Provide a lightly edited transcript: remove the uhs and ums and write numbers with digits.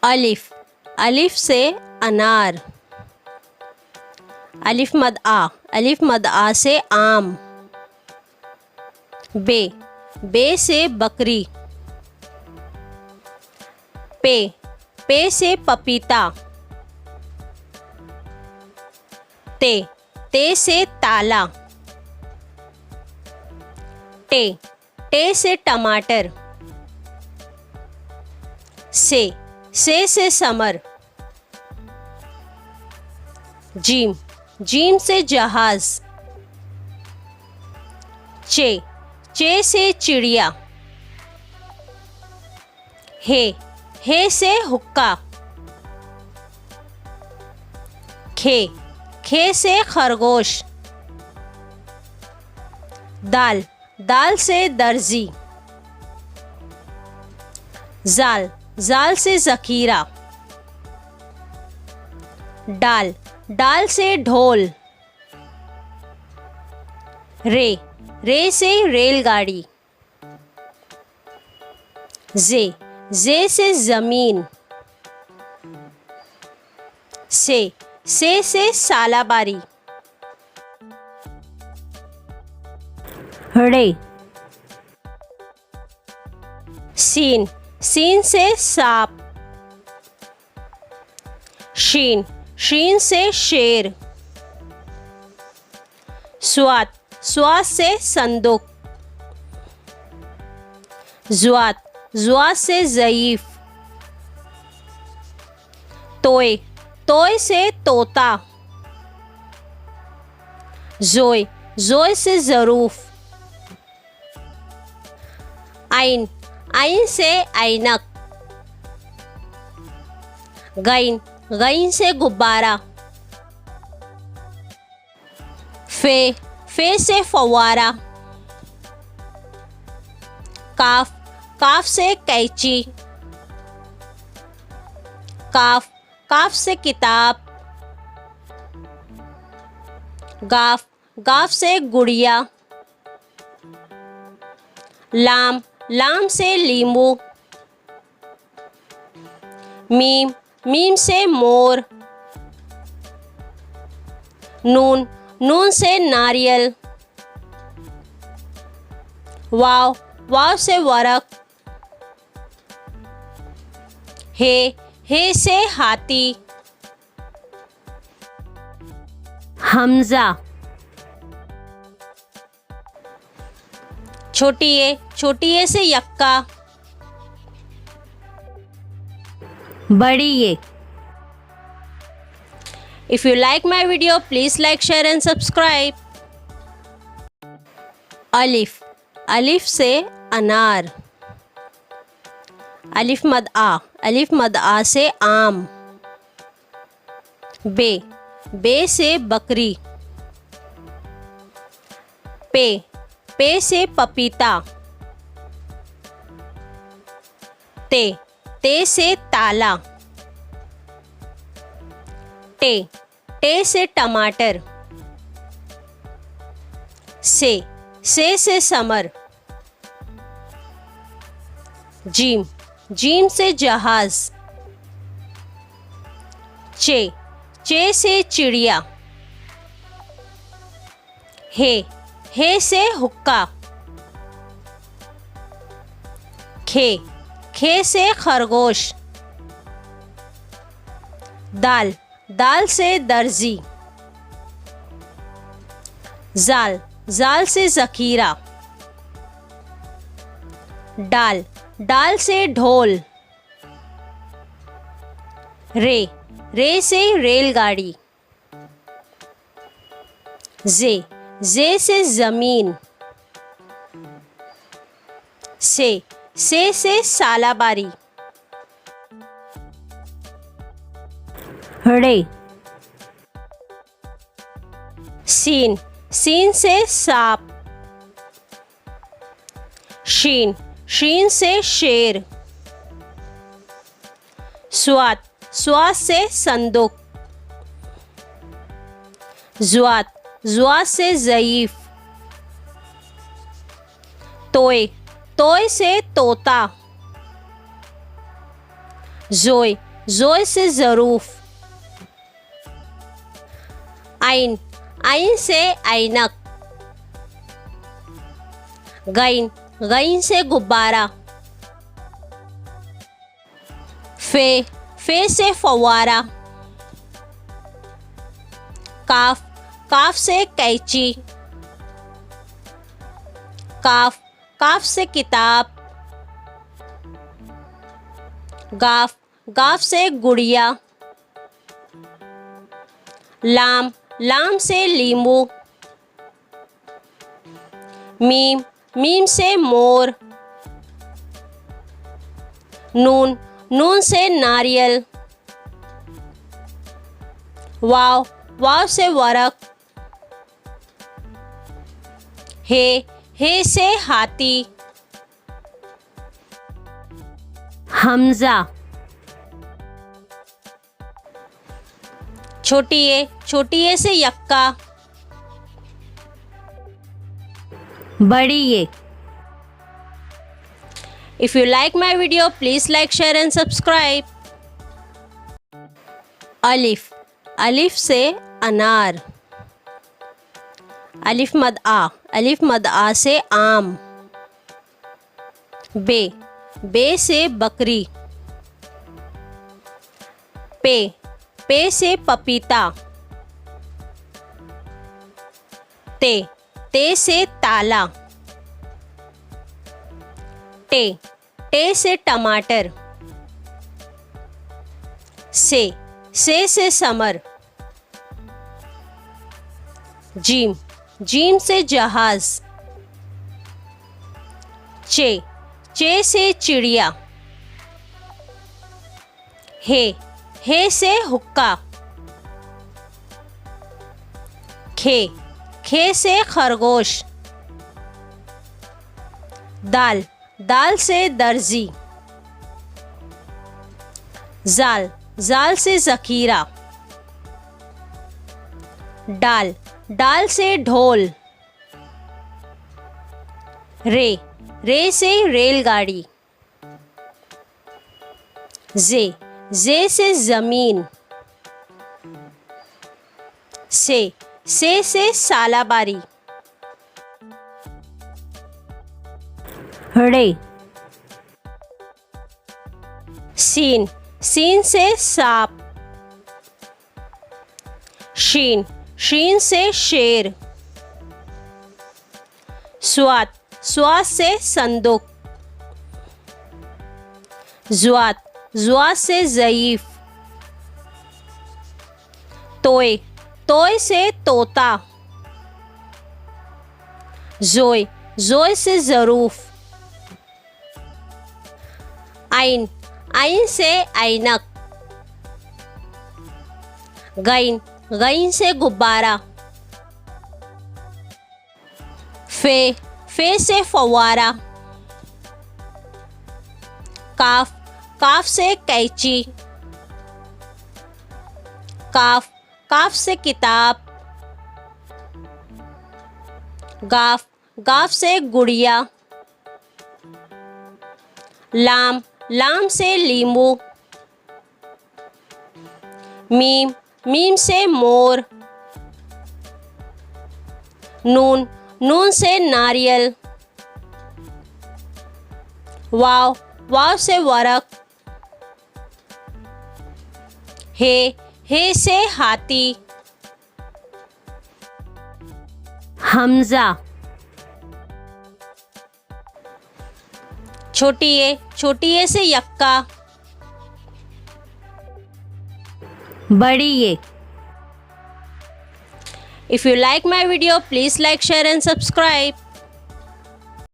अलिफ, अलिफ से अनार। अलिफ मद आ, अलिफ मद आ से आम। बे, बे से बकरी। पे, पे से पपीता। ते, ते से ताला। टे, टे से टमाटर। से समर। जीम, जीम से जहाज। चे, चे से चिड़िया। हे से हुक्का। खे से खरगोश। दाल, दाल से दर्जी। जाल, जाल से जखीरा। डाल, डाल से ढोल। रे, रे से रेलगाड़ी। जे से जमीन। से सालाबारी। रे, सीन, सीन से सांप। शीन, शीन से शेर। स्वात, स्वात से संदूक। जुआत, जुआत से ज़ईफ। तोय, तोय से तोता। जोय, जोय से ज़रूफ। आइन, आइन से ऐनक। गईन, गईन से गुब्बारा। फे से फव्वारा। काफ, काफ से कैंची। काफ, काफ से किताब। गाफ, गाफ से गुड़िया। लाम, लाम से लींबू। मीम, मीम से मोर। नून, नून से नारियल। वाव, वाव से वरक। हे से हाथी। हमजा, छोटी ए से यक्का। बड़ी ए। If you like my video, please like, share and subscribe. अलिफ, अलिफ से अनार। अलिफ मद आ, अलिफ मद आ से आम। बे, बे से बकरी। पे से पपीता। ते से ताला। टे से टमाटर। से समर। जीम, जीम से जहाज। चे से चिड़िया। हे से हुक्का। खे से खरगोश। दाल, दाल से दर्जी। जाल, जाल से जखीरा। डाल, डाल से ढोल। रे से रेलगाड़ी। जे से जमीन। से सालाबारी। रे, सीन, सीन से सांप। शीन, शीन से शेर। स्वात, स्वात से संदूक। जुआत, जुआत से ज़ईफ। तोय, तोय से तोता। जोय, जोय से ज़रूफ। आइन, आइन से ऐनक। गैन, गैन से गुब्बारा। फे, फे से फव्वारा। काफ, काफ से कैंची। काफ, काफ से किताब। गाफ, गाफ से गुड़िया। लाम, लाम से लींबू। मीम, मीम से मोर। नून, नून से नारियल। वाव, वाव से वरक। हे से हाथी। हमजा, छोटी ए से यक्का। बड़ी ए। If you like my video, please like, share and subscribe. अलिफ, अलिफ से अनार। अलिफ मद आ से आम। बे, बे से बकरी। पे से पपीता। ते से ताला। टे से टमाटर। से समर। जीम से जहाज। चे से चिड़िया। हे से हुक्का। खे से खरगोश। दाल से दर्जी। जाल से ज़खीरा। डाल से ढोल। रे से रेलगाड़ी। जे से ज़मीन। से सालाबारी। रे, सीन से सांप। शीन से शेर। स्वात से संदूक। ज़्वात से ज़ईफ। तोय से तोता। जोय से ज़रूफ। आइन, आइन से ऐनक। गैन से गुब्बारा। फे से फव्वारा। काफ से कैंची। काफ से किताब। गाफ से गुड़िया। लाम से लींबू। मीम से मोर। नून से नारियल। वाव से वरक। हे से हाथी। हमजा, छोटी ए से यक्का। बड़ी ए। If you like my video, please like, share and subscribe.